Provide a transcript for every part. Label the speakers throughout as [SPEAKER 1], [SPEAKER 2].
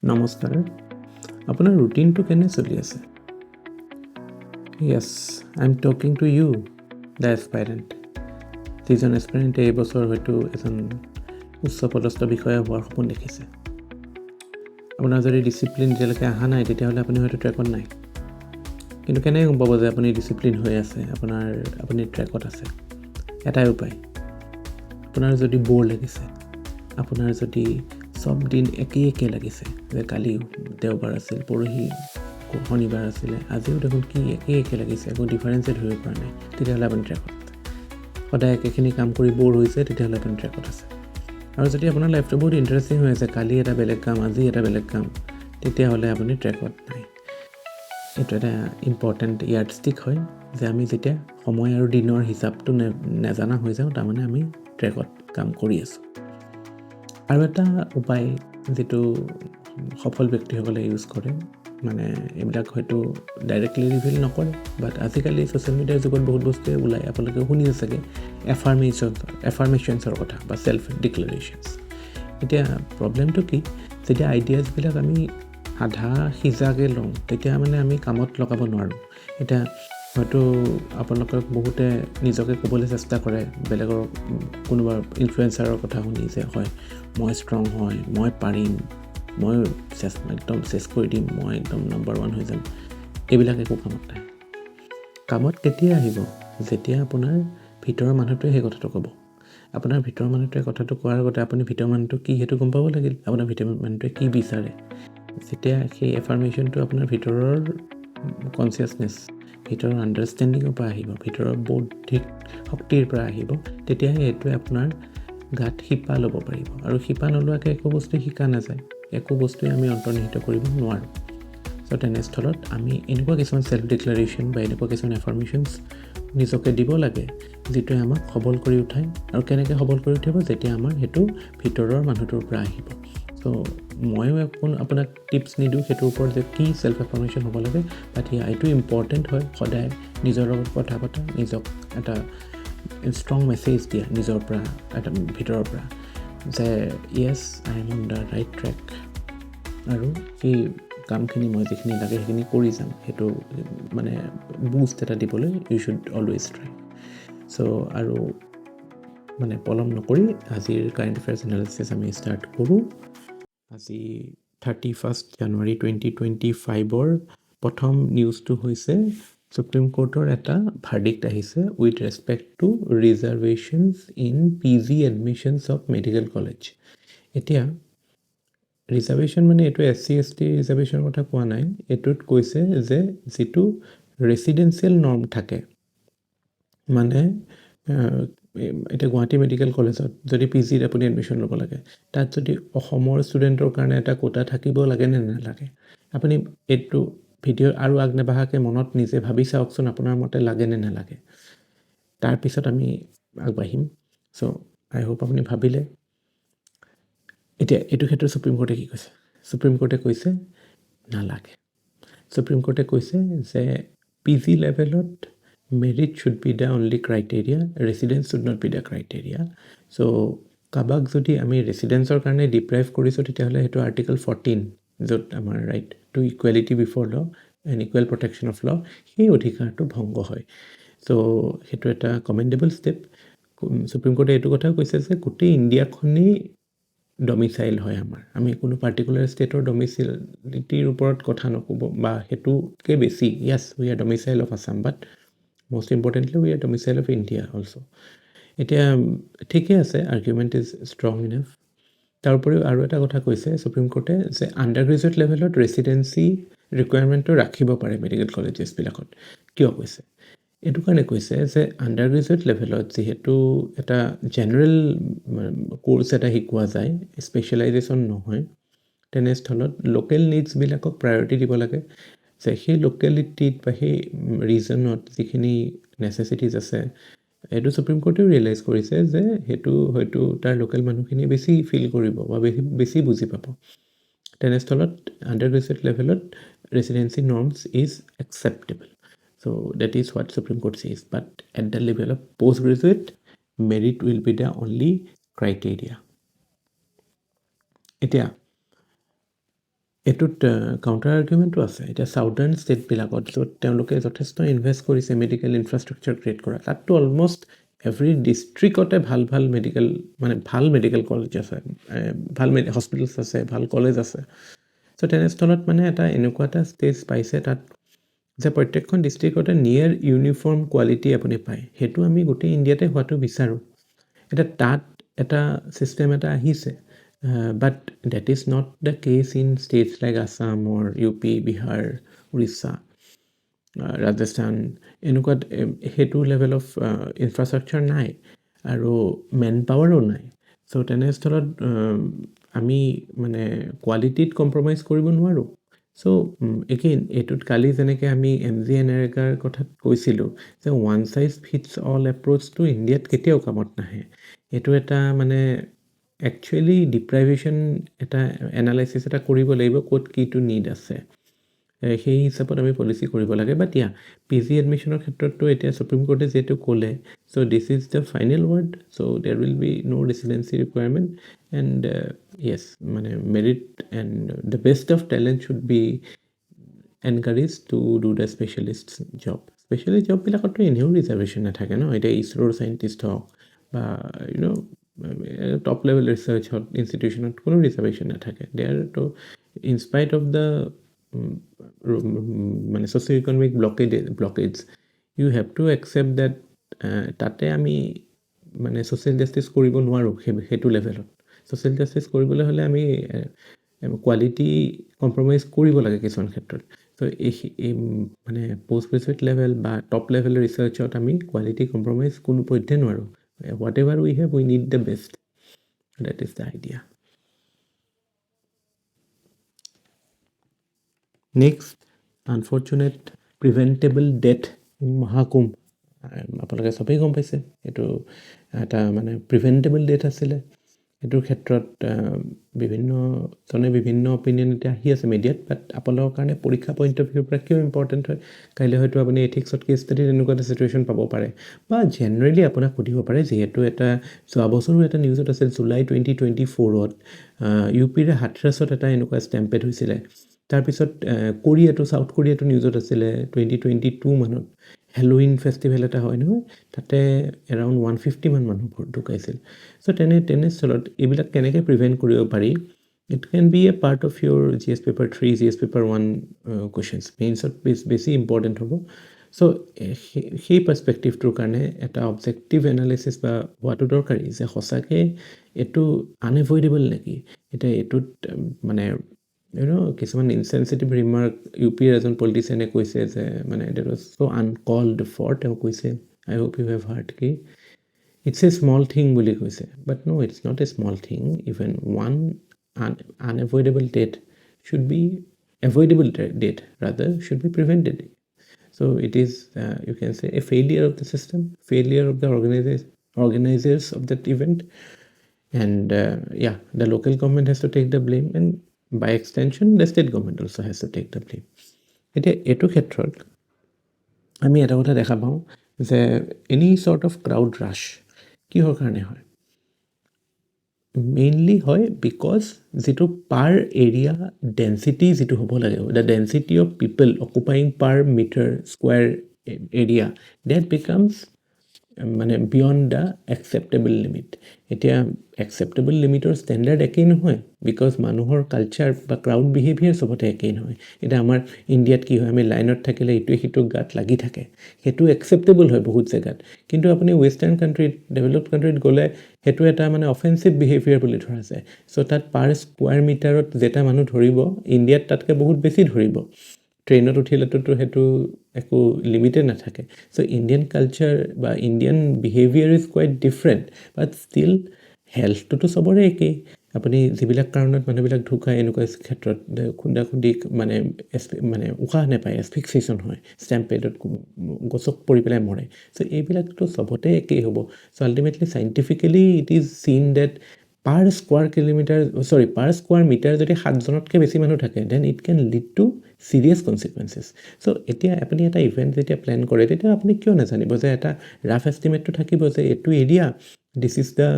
[SPEAKER 1] নমস্কাৰ আপোনাৰ ৰুটিনটো কেনে চলি আছে Yes I'm talking to you the aspirant যিজন aspirant এই বছৰ হয়তো এজন উচ্চ পদস্থ বিষয়া হোৱাৰ সপোন দেখিছে আপোনাৰ যদি ডিসিপ্লিন যেলৈকে আহা নাই তেতিয়াহ'লে আপুনি হয়তো ট্ৰেকত নাই কিন্তু কেনে গম পাব যে আপুনি ডিসিপ্লিন হৈ আছে আপুনি ট্ৰেকত আছে এটাই উপায় আপোনাৰ যদি বৰ লাগিছে আপোনাৰ যদি সব দিন একে লাগিছে যে কালি দেওবাৰ আছিল পৰহি শনিবাৰ আছিল আজিও দেখোন কি একে লাগিছে একো ডিফাৰেন্সে ধৰিব পৰা নাই তেতিয়াহ'লে আপুনি ট্ৰেকত সদায় একেখিনি কাম কৰি বৰ হৈছে তেতিয়াহ'লে আপুনি ট্ৰেকত আছে আৰু যদি আপোনাৰ লাইফটো বহুত ইন্টাৰেষ্টিং হৈ আছে কালি এটা বেলেগ কাম আজি এটা বেলেগ কাম তেতিয়াহ'লে আপুনি ট্ৰেকত নাই এটা ইম্পৰ্টেণ্ট ইয়াৰ্ডষ্টিক হয় যে আমি যেতিয়া সময় আৰু দিনৰ হিচাপটো নেজানা হৈ যাওঁ তাৰমানে আমি ট্ৰেকত কাম কৰি আছোঁ আৰু এটা উপায় যেটো সফল ব্যক্তিসকলে ইউজ কৰে মানে এইবিলাক হয়তো ডাইৰেক্টলি ৰিভিল নকৰে বাট আজিকালি সোশ্যাল মিডিয়াৰ যুগত বহুত বস্তু ওলাই আপোনালোকে শুনিছে চাগে এফাৰ্মেশনছৰ কথা বা সেলফ ডিক্লাৰেশনছ এতিয়া প্ৰবলেমটো কি যেতিয়া আইডিয়াজবিলাক আমি আধা সিজাকে লওঁ তেতিয়া মানে আমি কামত লগাব নোৱাৰোঁ এটা হয়তো আপোনালোকক বহুতে নিজকে ক'বলৈ চেষ্টা কৰে বেলেগৰ কোনোবা ইনফ্লুৱেঞ্চাৰৰ কথা শুনি যে হয় মই ষ্ট্ৰং হয় মই পাৰিম মই একদম চেছ কৰি দিম মই একদম নম্বৰ 1 হৈ যাম এইবিলাক একো কামত নাই কামত কেতিয়া আহিব যেতিয়া আপোনাৰ ভিতৰৰ মানুহটোৱে সেই কথাটো ক'ব আপোনাৰ ভিতৰৰ মানুহটোৱে কথাটো কোৱাৰ আগতে আপুনি ভিতৰৰ মানুহটো কি হেতু গম পাব লাগিল আপোনাৰ ভিতৰৰ মানুহটোৱে কি বিচাৰে যেতিয়া সেই এফাৰ্মেশনটো আপোনাৰ ভিতৰৰ কনসিয়াসনেস ভিতৰৰ আন্ডাৰষ্টেণ্ডিংৰ পৰা আহিব ভিতৰৰ বৌদ্ধিক শক্তিৰ পৰা আহিব তেতিয়াহে এইটোৱে আপোনাৰ গাত শিপা ল'ব পাৰিব আৰু শিপা নলোৱাকৈ একো বস্তু শিকা নাযায় একো বস্তুৱে আমি অন্তৰ্নিহিত কৰিব নোৱাৰোঁ সো তেনেস্থলত আমি এনেকুৱা কিছুমান সেলফ ডিক্লাৰেশন বা এনেকুৱা কিছুমান এফাৰ্মেশনছ নিজকে দিব লাগে যেটোৱে আমাক সবল কৰি উঠায় আৰু কেনেকৈ সবল কৰি উঠিব যেতিয়া আমাৰ হেতু ভিতৰৰ মানুহটোৰ পৰা আহিব সো ময়ো আপোনাক টিপছ নিদিওঁ হেতুৰ ওপৰত যে কি সেলফ এফাৰ্মেশন হ'ব লাগে বাট এইটো ইম্পৰ্টেণ্ট হয় সদায় নিজৰ লগত কথা পতা নিজক এটা ষ্ট্ৰং মেছেজ দিয়া নিজৰ পৰা এটা ভিতৰৰ পৰা যে yes I am on the right track আৰু এই কামখিনি মই যিখিনি লাগে সেইখিনি কৰি যাম সেইটো মানে বুষ্ট এটা দিবলৈ you should always try so আৰু মানে পলম নকৰি আজিৰ কাৰেণ্ট এফেয়াৰ্ছ এনালিচিছ আমি ষ্টাৰ্ট কৰোঁ আজি 31 জানুৱাৰী 2025ৰ প্ৰথম নিউজটো হৈছে সুপ্ৰিম কোৰ্টৰ এটা ভাৰ্ডিক্ট আহিছে with respect to reservations in PG admissions of medical college এতিয়া ৰিজাৰ্ভেশ্যন মানে এইটো এসসি এসটি ৰিজাৰ্ভেশ্যনৰ কথা কোৱা নাই এইটোত কৈছে যে যেটো ৰেসিডেন্সিয়েল নৰ্ম থাকে মানে এটা গুৱাহাটী মেডিকেল কলেজত যদি পিজিত আপুনি এডমিশন ল'ব লাগে তাত যদি অসমৰ ষ্টুডেণ্টৰ কাৰণে এটা কোটা থাকিব লাগে নে নালাগে আপুনি এইটো ভিডিঅ' আৰু আগনেবাহাকে মনত নিজে ভাবি চাওকচোন আপোনাৰ মতে লাগে নে নালাগে তাৰ পিছত আমি আগবাঢ়িম সো আই হোপ আপুনি ভাবিলে এতিয়া এইটো ক্ষেত্ৰত সুপ্ৰিম কোৰ্টে কি কৈছে সুপ্ৰিম কোৰ্টে কৈছে নালাগে সুপ্ৰিম কোৰ্টে কৈছে যে পিজি লেভেলত merit should be the only criteria residence should not be the criteria so কাবাক যদি আমি ৰেসিডেন্সৰ কাৰণে ডিপ্ৰাইভ কৰিছো তেতিয়াহলে হেতু আৰ্টিকল 14 যত আমাৰ ৰাইট টু ইকুৱেলিটি বিফৰ ল and equal protection of law সেই অধিকাৰটো ভংগ হয় সো হেতু এটা কমেন্ডেবল ষ্টেপ সুপ্ৰিম কোৰ্টে এইটো কথা কৈছে যে গোটেই ইণ্ডিয়াখনি ডমিসাইল হয় আমাৰ আমি কোনো পাৰ্টিকুলাৰ ষ্টেটৰ ডমিসাইলিটিৰ ওপৰত কথা নকব বা হেতুকে বেছি yes we are domicile of Assam but most importantly we are domicile of India also এতিয়া ঠিকই আছে আৰ্গুমেন্ট ইজ ষ্ট্ৰং ইনাফ তাৰোপৰিও আৰু এটা কথা কৈছে সুপ্ৰিম কোৰ্টে যে আন্ডাৰগ্ৰেজুৱেট লেভেলত ৰেসিডেন্সি ৰিকুৱাৰমেন্টটো ৰাখিব পাৰে মেডিকেল কলেজেছ বিলাকত কিয় কৈছে এইটো কাৰণে কৈছে যে আন্ডাৰগ্ৰেজুৱেট লেভেলত যেহেতু এটা জেনাৰেল কোৰ্স এটা শিকোৱা যায় স্পেশালাইজেশন নহয় তেনেস্থলত লোকেল নিডছ বিলাকক প্ৰায়োৰিটি দিব লাগে যে সেই লোকেলিটিত বা সেই ৰিজনত যিখিনি নেসেসিটিজ আছে এইটো সুপ্ৰিম কোৰ্টেও ৰিয়েলাইজ কৰিছে যে হেতু হয়তো তাৰ লোকেল মানুহখিনি বেছি ফিল কৰিব বা বেছি বুজি পাব তেনেস্থলত আন্ডাৰগ্ৰেজুৱেট লেভেলত residency norms is acceptable so that is what Supreme Court says but at the level of postgraduate merit will be the only criteria এতিয়া এইটোত কাউণ্টাৰ আৰ্গুমেণ্টো আছে এতিয়া চাউদাৰ্ণ ষ্টেটবিলাকত য'ত তেওঁলোকে যথেষ্ট ইনভেষ্ট কৰিছে মেডিকেল ইনফ্ৰাষ্ট্ৰাকচাৰ ক্ৰিয়েট কৰা তাততো অলমষ্ট এভৰি ডিষ্ট্ৰিক্টতে ভাল ভাল মেডিকেল মানে ভাল মেডিকেল কলেজ আছে ভাল হস্পিটেলছ আছে ভাল কলেজ আছে চ' তেনেস্থলত মানে এটা এনেকুৱা এটা ষ্টেজ পাইছে তাত যে প্ৰত্যেকখন ডিষ্ট্ৰিক্টতে নিয়েৰ ইউনিফৰ্ম কোৱালিটি আপুনি পায় সেইটো আমি গোটেই ইণ্ডিয়াতে হোৱাটো বিচাৰোঁ এতিয়া তাত এটা ছিষ্টেম এটা আহিছে but that is not the case in states like Assam or U P Bihar Orissa Rajasthan এনেকুৱাত সেইটো লেভেল অফ ইনফ্ৰাষ্ট্ৰাকচাৰ নাই আৰু মেন পাৱাৰো নাই চ' তেনেস্থলত আমি মানে কোৱালিটিত কম্প্ৰমাইজ কৰিব নোৱাৰোঁ চ' এগেইন এইটোত কালি যেনেকৈ আমি MGNREGA কথাত কৈছিলোঁ যে ওৱান চাইজ ফিটছ অল এপ্ৰ'চটো ইণ্ডিয়াত কেতিয়াও কামত নাহে এইটো এটা মানে একচুৱেলি ডিপ্ৰাইভেশ্যন এটা এনালাইচিছ এটা কৰিব লাগিব ক'ত কিটো নিড আছে সেই হিচাপত আমি পলিচি কৰিব লাগে বাট PG এডমিশ্যনৰ ক্ষেত্ৰততো এতিয়া সুপ্ৰিম কোৰ্টে যিহেতু ক'লে so' this is the final word so' there will be no' residency requirement and yes মানে merit and the best of talent should be encourage to do the specialist জববিলাকতো এনেও ৰিজাৰ্ভেশ্যন নাথাকে ন এতিয়া ইছৰোৰ চাইণ্টিষ্ট হওক বা টপ লেভেল ৰিচাৰ্চত ইনষ্টিটিউশ্যনত কোনো reservation নাথাকে দেয়াৰতো ইনস্পাইট অফ দ্য মানে socio' economic blockage you have to accept that তাতে আমি মানে ছ'চিয়েল জাষ্টিছ কৰিব নোৱাৰোঁ সেইটো লেভেলত ছ'চিয়েল জাষ্টিছ কৰিবলৈ হ'লে আমি কোৱালিটি কম্প্ৰমাইজ কৰিব লাগে কিছুমান ক্ষেত্ৰত ত' এই মানে পষ্ট গ্ৰেজুৱেট লেভেল বা টপ লেভেল ৰিচাৰ্চত আমি কোৱালিটি কম্প্ৰমাইজ কোনো পধ্যে নোৱাৰোঁ whatever we have we need the best that is the idea next unfortunate preventable death in Mahakumbh আপোনালোকে চবেই গম পাইছে এইটো এটা মানে প্ৰিভেণ্টেবল ডেথ আছিলে এইটোৰ ক্ষেত্ৰত বিভিন্নজনে বিভিন্ন অপিনিয়ন এতিয়া আহি আছে মিডিয়াত বাট আপোনালোকৰ কাৰণে পৰীক্ষা পইণ্ট অফ ভিউৰ পৰা কিয় ইম্পৰ্টেণ্ট হয় কাইলৈ হয়তো আপুনি এথিক্সত কেছ ষ্টাডিত এনেকুৱা এটা চিটুৱেশ্যন পাব পাৰে বা জেনেৰেলি আপোনাক সুধিব পাৰে যিহেতু এটা যোৱা বছৰো এটা নিউজত আছিল জুলাই 2024ত UPৰে হাথৰাছত এটা এনেকুৱা ষ্টেম্পেড হৈছিলে তাৰপিছত ছাউথ কোৰিয়াটো নিউজত আছিলে 2022 মানত হেলোইন ফেষ্টিভেল এটা হয় নহয় তাতে এৰাউণ্ড 150 মান মানুহ ঢুকাইছিল চ' তেনেস্থলত এইবিলাক কেনেকৈ প্ৰিভেণ্ট কৰিব পাৰি it can be a part of your GS paper 3 GS paper 1 questions মেইনছত বেছি ইম্পৰ্টেণ্ট হ'ব চ' সেই পাৰ্চপেক্টিভটোৰ কাৰণে এটা অবজেক্টিভ এনালাইচিছ বা হোৱাটো দৰকাৰী যে সঁচাকৈ এইটো আনএভইডেবল নেকি এতিয়া এইটোত মানে কিছুমান ইনচেনচিটিভ ৰিমাৰ্ক UPৰ এজন পলিটিচিয়ানে কৈছে যে মানে that was so' uncalled for তেওঁ কৈছে I hope you have heard কি ইটছ এ স্মল থিং বুলি কৈছে but no' it's not a small thing even one unavoidable death should be avoidable death rather should be prevented so' it is you can say a failure of the system failure of the organizers of that event and the local government has to take the blame and by extension the state government also has to take the blame এতিয়া এইটো ক্ষেত্ৰত আমি এটা কথা দেখা পাওঁ যে any sort of crowd ৰাছ কিহৰ কাৰণে হয় মেইনলি হয় বিকজ যিটো পাৰ এৰিয়া ডেঞ্চিটি যিটো হ'ব লাগে the density of people occupying per meter square area that becomes মানে বিয়ণ্ড দ্য একচেপ্টেবল লিমিট এতিয়া একচেপ্টেবল লিমিটৰ ষ্টেণ্ডাৰ্ড একেই নহয় বিকজ মানুহৰ কালচাৰ বা ক্ৰাউড বিহেভিয়াৰ চবতে একেই নহয় এতিয়া আমাৰ ইণ্ডিয়াত কি হয় আমি লাইনত থাকিলে ইটোৱে সিটোক গাত লাগি থাকে সেইটো একচেপ্টেবল হয় বহুত জেগাত কিন্তু আপুনি ৱেষ্টাৰ্ণ কাণ্ট্ৰিত ডেভেলপড কাণ্ট্ৰিত গ'লে সেইটো এটা মানে অফেন্সিভ বিহেভিয়াৰ বুলি ধৰা যায় চ' তাত পাৰ স্কুৱাৰ মিটাৰত যেটা মানুহ ধৰিব ইণ্ডিয়াত তাতকৈ বহুত বেছি ধৰিব ট্ৰেইনত উঠিলেতো সেইটো একো লিমিটেড নাথাকে চ' ইণ্ডিয়ান কালচাৰ বা Indian behaviour is quite different but still হেল্থটোতো চবৰে একেই আপুনি যিবিলাক কাৰণত মানুহবিলাক ঢুকায় এনেকুৱা ক্ষেত্ৰত খুন্দা খুন্দি মানে উশাহ নাপায় এছফিক্সেশ্যন হয় ষ্টেম্পেডত গছক পৰি পেলাই মৰে চ' এইবিলাকতো চবতে একেই হ'ব so' ultimately scientifically it is seen that per square metre যদি 7জনতকৈ বেছি মানুহ থাকে then it can lead to serious consequences so' এতিয়া আপুনি এটা ইভেণ্ট যেতিয়া প্লেন কৰে তেতিয়া আপুনি কিয় নাজানিব যে এটা ৰাফ এষ্টিমেটটো থাকিব যে এইটো এৰিয়া দিছ ইজ দ্য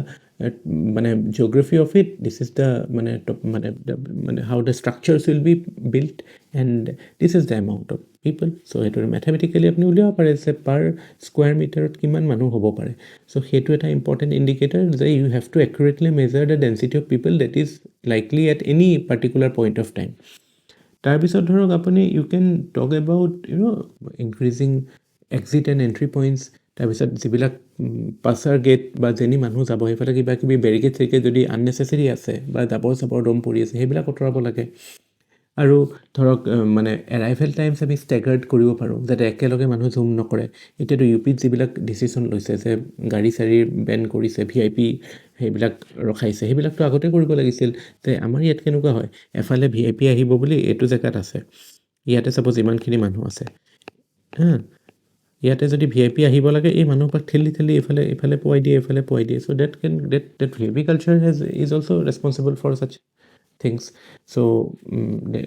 [SPEAKER 1] মানে geography of it, this is the মানে how the structures will be built and this is the amount of people. So' সেইটো মেথমেটিকেলি আপুনি উলিয়াব পাৰে যে পাৰ স্কুৱাৰ মিটাৰত কিমান মানুহ হ'ব পাৰে। চ' সেইটো এটা ইম্পৰ্টেণ্ট ইণ্ডিকেটৰ যে you have to accurately measure the density of people that is likely at any particular point of time. তাৰপিছত ধৰক আপুনি you can talk about increasing exit and entry points, তাৰপিছত যিবিলাক পাছাৰ গেট বা যেনি মানুহ যাব সেইফালে কিবা কিবি বেৰিকেড চেৰিকেড যদি আননেচেচেৰী আছে বা জাবৰ দম পৰি আছে সেইবিলাক আঁতৰাব লাগে। আৰু ধৰক মানে এৰাইভেল টাইমছ আমি ষ্টেগাৰ্ড কৰিব পাৰোঁ যাতে একেলগে মানুহ জুম নকৰে। এতিয়াতো ইউ পিত যিবিলাক ডিচিশ্যন লৈছে যে গাড়ী চাড়ী বেন কৰিছে, VIP সেইবিলাক ৰখাইছে, সেইবিলাকতো আগতে কৰিব লাগিছিল। যে আমাৰ ইয়াত কেনেকুৱা হয়, এফালে VIP আহিব বুলি এইটো জেগাত আছে, ইয়াতে চাপ'জ ইমানখিনি মানুহ আছে হা, ইয়াতে যদি VIP আহিব লাগে এই মানুহক ঠেলি এইফালে পোৱাই দিয়ে। চ' that VIP culture is also responsible for such things. So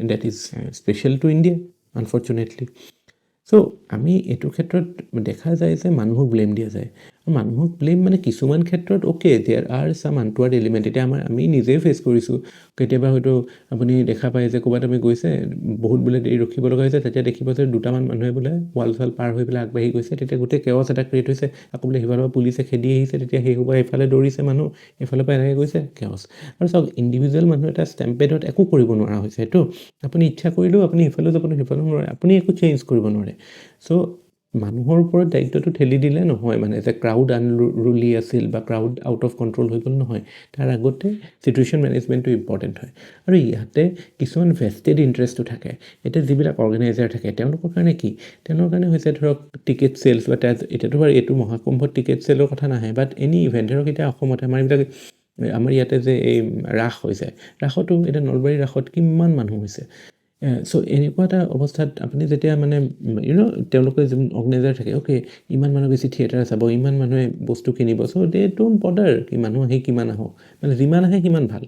[SPEAKER 1] that is special to India, unfortunately. চ' আমি এইটো ক্ষেত্ৰত দেখা যায় যে মানুহক ব্লেম দিয়া যায়। মানুহক ব্লেম মানে কিছুমান ক্ষেত্ৰত দেয়াৰ আৰ চাম আনটুৱাৰ্ড এলিমেণ্ট। এতিয়া আমি নিজেই ফেচ কৰিছোঁ। কেতিয়াবা হয়তো আপুনি দেখা পায় যে ক'ৰবাত আমি গৈছে বহুত বোলে দেৰি ৰখিব লগা হৈছে, তেতিয়া দেখিব যে দুটামান মানুহে বোলে ৱাল পাৰ হৈ পেলাই আগবাঢ়ি গৈছে, তেতিয়া গোটেই কেৱছ এটা ক্ৰিয়েট হৈছে। আকৌ বোলে সিফালৰ পৰা পুলিচে খেদি আহিছে, তেতিয়া সেই সোপা এইফালে দৌৰিছে মানুহ, এইফালৰ পৰা এনেকৈ গৈছে কেৱছ। আৰু চাওক ইণ্ডিভিজুৱেল মানুহ এটা ষ্টেম্পেডত একো কৰিব নোৱাৰা হৈছে। সেইটো আপুনি ইচ্ছা কৰিলেও আপুনি সিফালেও যাব সিফালেও নোৱাৰে, আপুনি একো চেঞ্জ কৰিব নোৱাৰে। চ' মানুহৰ ওপৰত দায়িত্বটো ঠেলি দিলে নহয়, মানে যে ক্ৰাউড আনৰুলি আছিল বা ক্ৰাউড আউট অফ কণ্ট্ৰল হৈ গ'ল, নহয়। তাৰ আগতে চিটুৱেশ্যন মেনেজমেণ্টটো ইম্পৰ্টেণ্ট হয়। আৰু ইয়াতে কিছুমান ভেষ্টেড ইণ্টাৰেষ্টটো থাকে। এতিয়া যিবিলাক অৰ্গেনাইজাৰ থাকে তেওঁলোকৰ কাৰণে কি, তেওঁলোকৰ কাৰণে হৈছে ধৰক টিকেট চেলছ বা এতিয়াতো বাৰু এইটো মহাকুম্ভত টিকেট চেলৰ কথা নাহে, বাট এনি ইভেণ্ট ধৰক এতিয়া অসমত আমাৰ ইয়াতে যে এই ৰাস হৈছে, ৰাসতো এতিয়া নলবাৰীৰ ৰাসত কিমান মানুহ হৈছে। চ' এনেকুৱা এটা অৱস্থাত আপুনি যেতিয়া মানে তেওঁলোকে যোন অৰ্গেনাইজাৰ থাকে, ইমান মানুহ বেছি থিয়েটাৰ চাব, ইমান মানুহে বস্তু কিনিব, চ' দে ডোন্ট বদাৰ কি মানুহ আহি কিমান আহক, মানে যিমান আহে সিমান ভাল।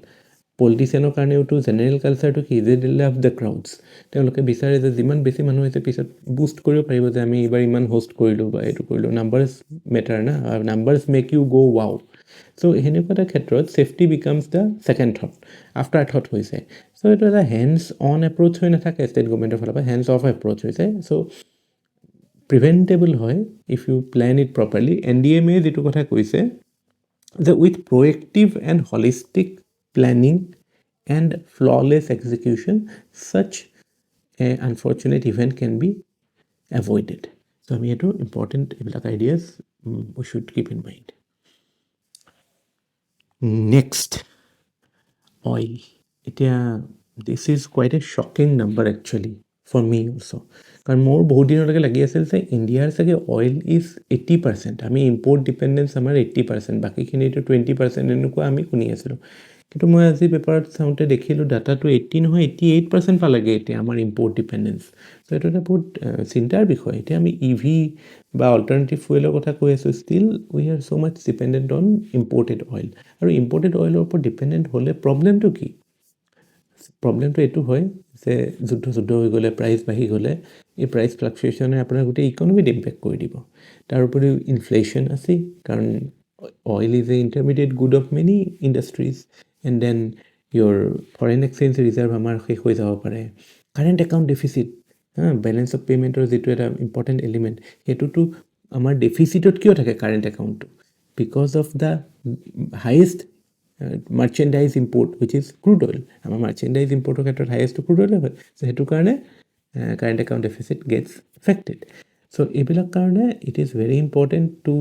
[SPEAKER 1] পলিটিচিয়ানৰ কাৰণেওতো জেনেৰেল কালচাৰটো কি, যে দে লাভ দ্য ক্ৰাউডছ। তেওঁলোকে বিচাৰে যে যিমান বেছি মানুহ হৈছে পিছত বুষ্ট কৰিব পাৰিব যে আমি এইবাৰ ইমান হোষ্ট কৰিলোঁ বা এইটো কৰিলোঁ। নাম্বাৰ্ছ মেটাৰ না, নাম্বাৰ্ছ মেক ইউ গ' ৱাও। চ' সেনেকুৱা এটা ক্ষেত্ৰত safety becomes the second thought, after thought হৈছে। চ' এইটো এটা হেণ্ডছ অন এপ্ৰ'চ হৈ নাথাকে ষ্টেট গভৰ্ণমেণ্টৰ ফালৰ পৰা, হেণ্ডছ অফ এপ্ৰ'চ হৈছে। চ' প্ৰিভেণ্টেবল হয় if you plan it properly. NDMA যিটো কথা কৈছে যে with proactive and holistic planning and flawless execution such a unfortunate event can be avoided. So আমি এইটো ইম্পৰ্টেণ্ট এইবিলাক ideas we should keep in mind. Next, oil. এতিয়া this is quite a shocking number actually for me also. কাৰণ মোৰ বহুত দিনলৈকে লাগি আছিল যে ইণ্ডিয়াৰ চাগে অইল ইজ 80%, আমি ইম্পৰ্ট ডিপেণ্ডেঞ্চ আমাৰ 80%, বাকীখিনিতো 20% এনেকুৱা আমি শুনি আছিলোঁ। কিন্তু মই আজি পেপাৰত চাওঁতে দেখিলোঁ ডাটাটো 80 নহয় 88% পালেগে এতিয়া আমাৰ ইম্পৰ্ট ডিপেণ্ডেঞ্চ। চ' এইটো এটা বহুত চিন্তাৰ বিষয়। এতিয়া আমি EV বা অল্টাৰনেটিভ ফুৱেলৰ কথা কৈ আছোঁ, still we are so' much dependent on imported oil. আৰু ইম্পৰ্টেড অইলৰ ওপৰত ডিপেণ্ডেণ্ট হ'লে প্ৰব্লেমটো কি? প্ৰব্লেমটো এইটো হয় যে যুদ্ধ হৈ গ'লে, প্ৰাইচ বাঢ়ি গ'লে, এই প্ৰাইচ ফ্লাকচুৱেশ্যনে আপোনাৰ গোটেই ইকনমিত ইম্পেক্ট কৰি দিব। তাৰ উপৰিও ইনফ্লেশ্যন আছেই, কাৰণ oil is a intermediate good of many industries. And then your foreign exchange reserve আমাৰ শেষ হৈ যাব পাৰে। Current account deficit, balance of পে'মেণ্টৰ যিটো এটা ইম্পৰ্টেণ্ট এলিমেণ্ট, সেইটোতো আমাৰ ডেফিচিটত কিয় থাকে কাৰেণ্ট একাউণ্টটো? Because of the highest merchandise import which is crude oil. আমাৰ মাৰ্চেণ্টাইজ ইম্পৰ্টৰ ক্ষেত্ৰত হায়েষ্টটো ক্ৰুড অইলে হয়। চ' সেইটো কাৰণে current account deficit gets affected. So' এইবিলাক কাৰণে it is very important to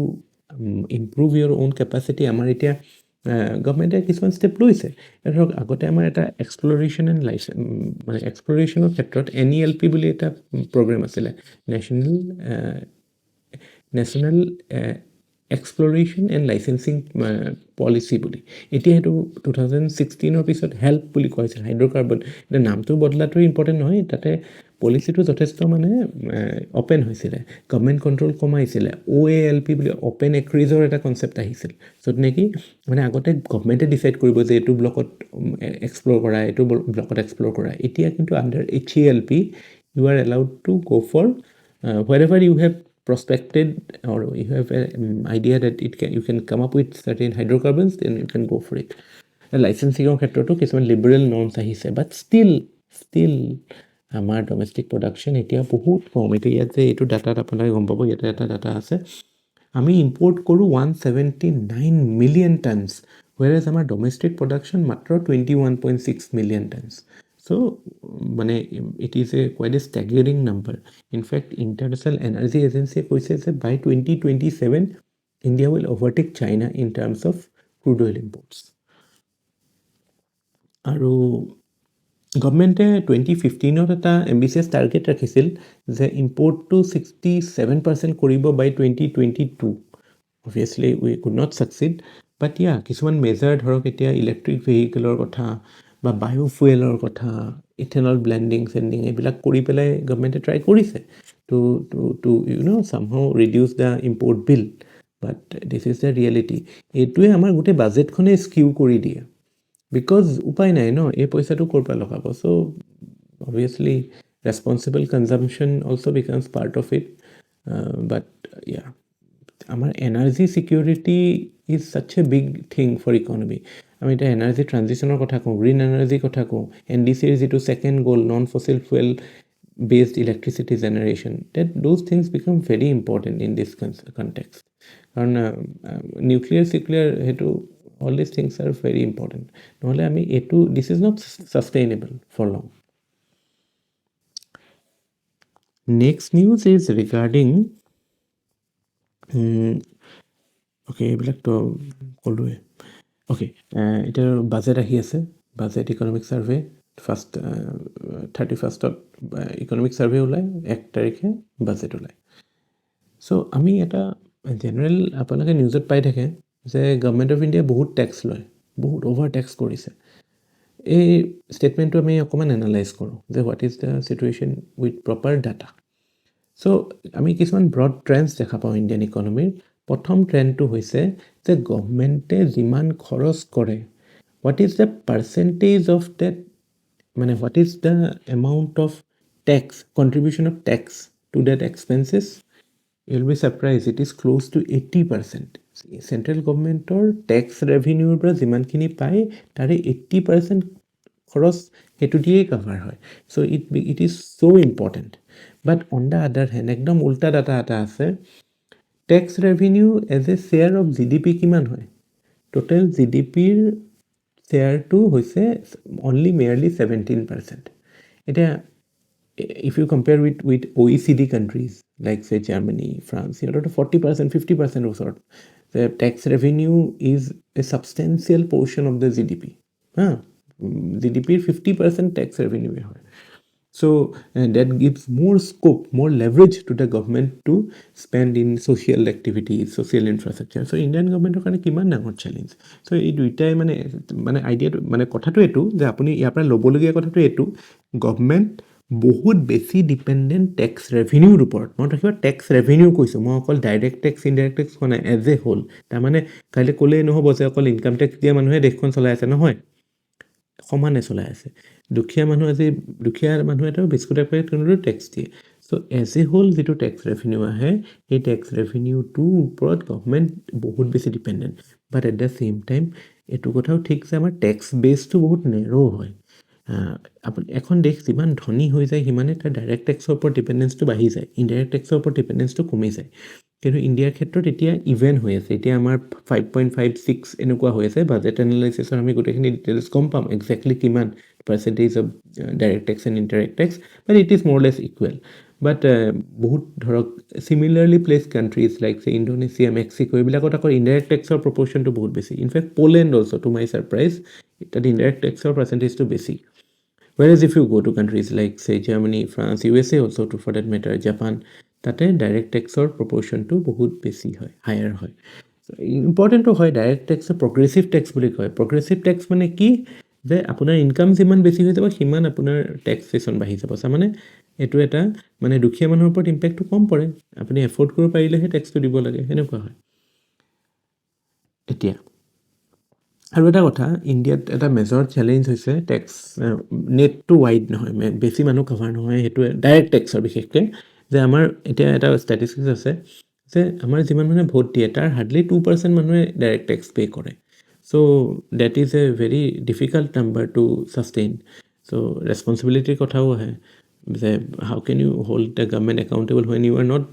[SPEAKER 1] improve your own capacity. আমাৰ এতিয়া গভমেণ্টে কিছুমান ষ্টেপ লৈছে। ধৰক আগতে আমাৰ এটা এক্সপ্ল'ৰেশ্যন এণ্ড মানে এক্সপ্ল'ৰেশ্যনৰ ক্ষেত্ৰত NELP বুলি এটা প্ৰগ্ৰেম আছিলে, নেশ্যনেল এক্সপ্ল'ৰেশ্যন এণ্ড লাইচেঞ্চিং পলিচি বুলি। এতিয়া সেইটো 2016 পিছত হেল্প বুলি কোৱা হৈছিল, হাইড্ৰ'কাৰ্বন। এতিয়া নামটো বদলাটো ইম্পৰ্টেণ্ট নহয়, তাতে পলিচিটো যথেষ্ট মানে অ'পেন হৈছিলে, গভমেণ্ট কণ্ট্ৰল কমাইছিলে। OALP বুলি অ'পেন এক্ৰিজৰ এটা কনচেপ্ট আহিছিল, য'ত নেকি মানে আগতে গভমেণ্টে ডিচাইড কৰিব যে এইটো ব্লকত এক্সপ্ল'ৰ কৰা, এইটো ব্লকত এক্সপ্ল'ৰ কৰা। এতিয়া কিন্তু under HALP you are allowed to go' for wherever you have prospected or you have an idea that you can come up with certain hydrocarbons, then you can go for it. লাইচেন্সিঙৰ ক্ষেত্ৰতো কিছুমান liberal norms আহিছে, but still আমাৰ domestic production এতিয়া বহুত কম। এতিয়া ইয়াত যে এইটো ডাটাত আপোনালোকে গম পাব, ইয়াতে এটা ডাটা আছে, আমি ইম্পৰ্ট কৰোঁ 179 মিলিয়ন টানছ, whereas আমাৰ ডমেষ্টিক প্ৰডাকশ্যন মাত্ৰ 21.6 মিলিয়ন টানছ। So মানে it is a quite a staggering number. In fact, International Energy Agency কৈছে যে by 2027 India will overtake China in terms of crude oil imports. আৰু গভৰ্ণমেণ্টে 2015ত এটা এম্বিচিয়াছ টাৰ্গেট ৰাখিছিল যে ইম্পৰ্টটো 67% কৰিব বাই 2022। অবভিয়াছলি উই কুড নট ছাকচিড, বাট কিছুমান মেজাৰ ধৰক এতিয়া ইলেক্ট্ৰিক ভেহিকেলৰ কথা বা বায়'ফুৱেলৰ কথা, ইথেনল ব্লেণ্ডিং এইবিলাক কৰি পেলাই গভৰ্ণমেণ্টে ট্ৰাই কৰিছে to somehow reduce the import bill, but this is the reality. এইটোৱে আমাৰ গোটেই বাজেটখনেই স্কিউ কৰি দিয়ে, বিকজ উপায় নাই ন, এই পইচাটো ক'ৰ পৰা লগাব। So' obviously responsible consumption also' becomes part of it, but আমাৰ energy security is such a big thing for economy. আমি এতিয়া এনাৰ্জি ট্ৰানজিশ্যনৰ কথা কওঁ, গ্ৰীণ এনাৰ্জিৰ কথা কওঁ, NDCৰ যিটো ছেকেণ্ড গ'ল, non fossil fuel based electricity generation, those things became very important in this context. কাৰণ নিউক্লিয়াৰ সেইটো all these things are very important. নহ'লে আমি এইটো this is not sustainable for long. Next news is regarding okay, এইবিলাক তো ক'লোৱে। Okay, এতিয়া budget আহি আছে, budget economic survey 31st economic survey ওলায়, 1 তাৰিখে বাজেট ওলায়। চ' আমি এটা জেনেৰেল আপোনালোকে নিউজত পাই থাকে যে গভৰ্ণমেণ্ট অফ ইণ্ডিয়াই বহুত টেক্স লয়, বহুত অভাৰ টেক্স কৰিছে। এই ষ্টেটমেণ্টটো আমি অকণমান এনালাইজ কৰোঁ যে what is the situation with proper data. So' আমি কিছুমান ব্ৰড ট্ৰেণ্ডছ দেখা পাওঁ ইণ্ডিয়ান ইকনমিৰ। প্ৰথম ট্ৰেণ্ডটো হৈছে যে গভৰ্ণমেণ্টে যিমান খৰচ কৰে, what is the percentage of debt, মানে what is the amount of tax, contribution of tax to debt expenses, you will be surprise, it is close to 80%। Central গভৰ্ণমেণ্টৰ টেক্স ৰেভিনিউৰ পৰা যিমানখিনি পায় তাৰে 80% খৰচ সেইটো দিয়েই কাভাৰ হয়। So' it is so' important. But on the other hand একদম উল্টা ডাটা এটা আছে, tax revenue as a share of GDP কিমান হয়? টোটেল GDPৰ শ্বেয়াৰটো হৈছে অনলি মেয়াৰলি 17%। এতিয়া if you compare with OECD countries like say Germany, France, you know, 40%, 50% ওচৰত the tax revenue is a substantial portion of the GDP. GDP 50% tax revenue হয়। So that gives more scope, more leverage to the government to spend in social activities, social infrastructure. So Indian government কাৰণে কিমান ডাঙৰ challenge. চ' এই দুইটাই মানে আইডিয়াটো, মানে কথাটো এইটো যে আপুনি ইয়াৰ পৰা ল'বলগীয়া কথাটো এইটো, গভৰ্ণমেণ্ট বহুত বেছি ডিপেণ্ডেণ্ট টেক্স ৰেভিনিউৰ ওপৰত। মই ৰাখিব টেক্স ৰেভিনিউ কৈছোঁ, মই অকল ডাইৰেক্ট টেক্স ইনডাইৰেক্ট টেক্স কোৱা নাই, এজ এ হ'ল। তাৰমানে কাইলৈ ক'লেই নহ'ব যে অকল ইনকাম টেক্স দিয়া মানুহে দেশখন চলাই আছে, নহয়, সমানে চলাই আছে। দুখীয়া মানুহ এটাও বিস্কুট এক পেকেট কিনিলেও টেক্স দিয়ে। চ' এজ এ হ'ল যিটো টেক্স ৰেভিনিউ আহে, সেই টেক্স ৰেভিনিউটোৰ ওপৰত গভৰ্ণমেণ্ট বহুত বেছি dependent. But at the same time এইটো কথাও ঠিক যে আমাৰ টেক্স বেছটো বহুত নেৰ' হয়। এখন দেশ যিমান ধনী হৈ যায় সিমানে তাৰ ডাইৰেক্ট টেক্সৰ ওপৰত ডিপেণ্ডেঞ্চটো বাঢ়ি যায়, ইনডাইৰেক্ট টেক্সৰ ওপৰত ডিপেণ্ডেঞ্চটো কমি যায়। কিন্তু ইণ্ডিয়াৰ ক্ষেত্ৰত এতিয়া ইভেন হৈ আছে, এতিয়া আমাৰ 5.56 এনেকুৱা হৈ আছে। বাজেট এনালাইচিছত আমি গোটেইখিনি ডিটেইলছ গম পাম এক্সেক্টলি কিমান percentage of direct tax and indirect tax, but it is more less equal. But বহুত ধৰক similarly places countries like Indonesia, Mexico, এইবিলাকত আকৌ ইনডাইৰেক্ট টেক্সৰ প্ৰপৰ্শ্যনটো বহুত বেছি। In fact Poland also' to my surprise, তাত ইনডাইৰেক্ট টেক্সৰ পাৰ্চেণ্টেজটো বেছি। Whereas if you go to countries like say Germany, France, USA also to for that matter, Japan, তাতে ডাইৰেক্ট টেক্সৰ প্ৰপৰ্শ্যনটো বহুত বেছি হয়, হায়াৰ হয়। ইম্পৰ্টেণ্টটো হয়, ডাইৰেক্ট টেক্সৰ প্ৰগ্ৰেছিভ টেক্স বুলি কয়। প্ৰগ্ৰেছিভ টেক্স মানে কি, যে আপোনাৰ ইনকাম যিমান বেছি হৈ যাব সিমান আপোনাৰ টেক্সেশ্যন বাঢ়ি যাব। মানে এইটো এটা মানে দুখীয়া মানুহৰ ওপৰত ইম্পেক্টটো কম পৰে, আপুনি এফৰ্ড কৰিব পাৰিলেহে টেক্সটো দিব লাগে, সেনেকুৱা হয়। এতিয়া আৰু এটা কথা, ইণ্ডিয়াত এটা মেজৰ চেলেঞ্জ হৈছে টেক্স নেটটো ৱাইড নহয়, বেছি মানুহ কভাৰ নহয়, সেইটোৱে ডাইৰেক্ট টেক্সৰ বিশেষকৈ, যে আমাৰ এতিয়া এটা ষ্টেটিষ্টিক্স আছে যে আমাৰ যিমান মানুহে ভোট দিয়ে তাৰ হাৰ্ডলি 2% মানুহে ডাইৰেক্ট টেক্স পে' কৰে so' debt is a very difficult number to sustain so' ৰেচপনচিবিলিটিৰ কথাও আহে যে how can you hold the government accountable when you are not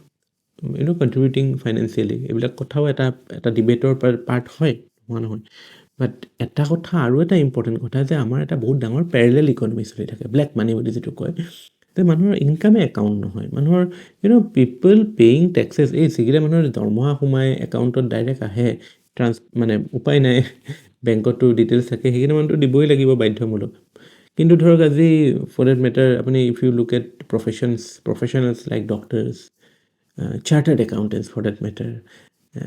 [SPEAKER 1] contributing financially এইবিলাক কথাও এটা ডিবেটৰ পাৰ্ট হয় হোৱা নহয় বাট এটা কথা আৰু এটা ইম্পৰ্টেণ্ট কথা যে আমাৰ এটা বহুত ডাঙৰ পেৰেলেল ইকনমি চলি থাকে ব্লেক মানি বুলি যিটো কয় যে মানুহৰ ইনকামে একাউণ্ট নহয় মানুহৰ পিপল পেয়িং টেক্সেছ এই যিকেইটা মানুহৰ দৰমহা সোমাই একাউণ্টত ডাইৰেক্ট আহে মানে উপায় নাই বেংকতো ডিটেইলছ থাকে সেইকেইটা মানুহটো দিবই লাগিব বাধ্যমূলক কিন্তু ধৰক আজি ফৰ ডেট মেটাৰ আপুনি if you look at professionals like doctors chartered accountants for that matter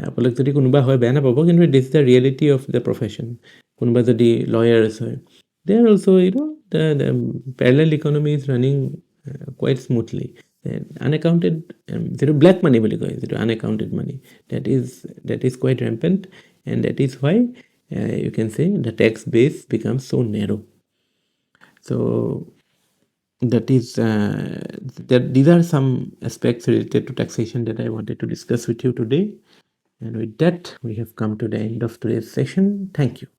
[SPEAKER 1] আপোনালোক যদি কোনোবা হয় বেয়া নাপাব কিন্তু this the reality of the profession কোনোবা যদি লয়াৰ্ছ হয় they are also' the parallel economy is running quite smoothly. Unaccounted, যিটো black money বুলি কয় যিটো unaccounted money, that is quite rampant and that is why you can say the tax base becomes so narrow. So these are some aspects related to taxation that I wanted to discuss with you today. And with that, we have come to the end of today's session. Thank you.